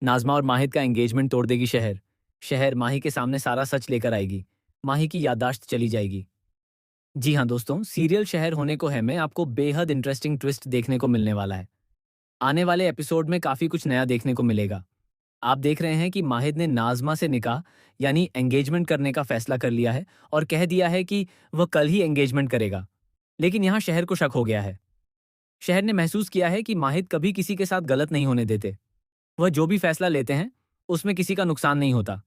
नाज़मा और माहिद का एंगेजमेंट तोड़ देगी शहर। शहर माही के सामने सारा सच लेकर आएगी। माही की याददाश्त चली जाएगी। जी हाँ दोस्तों, सीरियल शहर होने को है में आपको बेहद इंटरेस्टिंग ट्विस्ट देखने को मिलने वाला है। आने वाले एपिसोड में काफ़ी कुछ नया देखने को मिलेगा। आप देख रहे हैं कि माहिद ने नाज़मा से निकाह यानी एंगेजमेंट करने का फैसला कर लिया है और कह दिया है कि वह कल ही एंगेजमेंट करेगा। लेकिन यहाँ शहर को शक हो गया है। शहर ने महसूस किया है कि माहिद कभी किसी के साथ गलत नहीं होने देते। वह जो भी फैसला लेते हैं, उसमें किसी का नुकसान नहीं होता।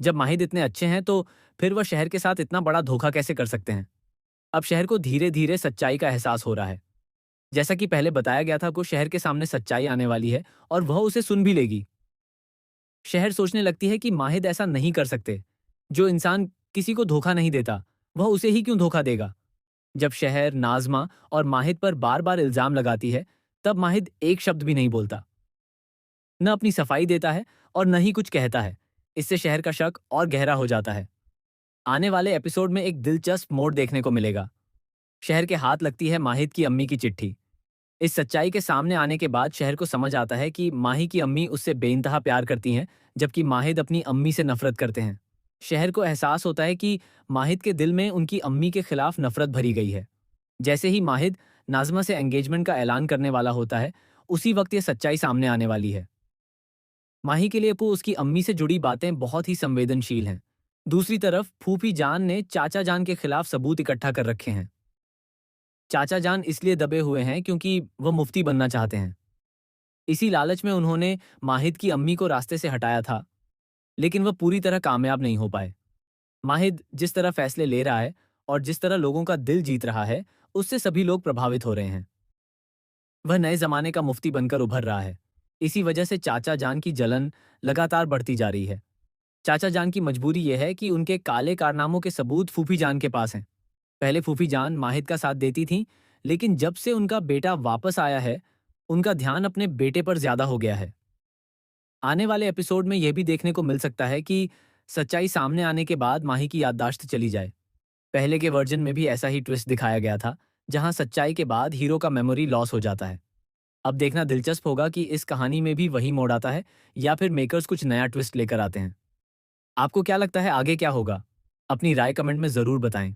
जब माहिद इतने अच्छे हैं तो फिर वह शहर के साथ इतना बड़ा धोखा कैसे कर सकते हैं? अब शहर को धीरे-धीरे सच्चाई का एहसास हो रहा है। जैसा कि पहले बताया गया था को शहर के सामने सच्चाई आने वाली है और वह उसे सुन भी लेगी। शहर सोचने लगती है कि माहिद ऐसा नहीं कर सकते। जो इंसान किसी को धोखा नहीं देता, वह उसे ही क्यों धोखा देगा? जब शहर नाज़मा और माहिद पर बार-बार इल्ज़ाम लगाती है, तब माहिद एक शब्द भी नहीं बोलता। न अपनी सफाई देता है और न ही कुछ कहता है। इससे शहर का शक और गहरा हो जाता है। आने वाले एपिसोड में एक दिलचस्प मोड़ देखने को मिलेगा। शहर के हाथ लगती है माहिद की अम्मी की चिट्ठी। इस सच्चाई के सामने आने के बाद शहर को समझ आता है कि माही की अम्मी उससे बेइंतहा प्यार करती हैं, जबकि माहिद अपनी अम्मी से नफरत करते हैं। शहर को एहसास होता है कि माहिद के दिल में उनकी अम्मी के खिलाफ नफरत भरी गई है। जैसे ही माहिद नाज़मा से एंगेजमेंट का ऐलान करने वाला होता है, उसी वक्त ये सच्चाई सामने आने वाली है। माही के लिए उसकी अम्मी से जुड़ी बातें बहुत ही संवेदनशील हैं। दूसरी तरफ फूफी जान ने चाचा जान के खिलाफ सबूत इकट्ठा कर रखे हैं। चाचा जान इसलिए दबे हुए हैं क्योंकि वह मुफ्ती बनना चाहते हैं। इसी लालच में उन्होंने माहिद की अम्मी को रास्ते से हटाया था, लेकिन वह पूरी तरह कामयाब नहीं हो पाए। माहिद जिस तरह फैसले ले रहा है और जिस तरह लोगों का दिल जीत रहा है, उससे सभी लोग प्रभावित हो रहे हैं। वह नए जमाने का मुफ्ती बनकर उभर रहा है। इसी वजह से चाचा जान की जलन लगातार बढ़ती जा रही है। चाचा जान की मजबूरी यह है कि उनके काले कारनामों के सबूत फूफी जान के पास हैं। पहले फूफी जान माहिद का साथ देती थीं, लेकिन जब से उनका बेटा वापस आया है, उनका ध्यान अपने बेटे पर ज्यादा हो गया है। आने वाले एपिसोड में यह भी देखने को मिल सकता है कि सच्चाई सामने आने के बाद माही की याददाश्त चली जाए। पहले के वर्जन में भी ऐसा ही ट्विस्ट दिखाया गया था, जहां सच्चाई के बाद हीरो का मेमोरी लॉस हो जाता है। अब देखना दिलचस्प होगा कि इस कहानी में भी वही मोड़ आता है या फिर मेकर्स कुछ नया ट्विस्ट लेकर आते हैं। आपको क्या लगता है आगे क्या होगा? अपनी राय कमेंट में जरूर बताएं।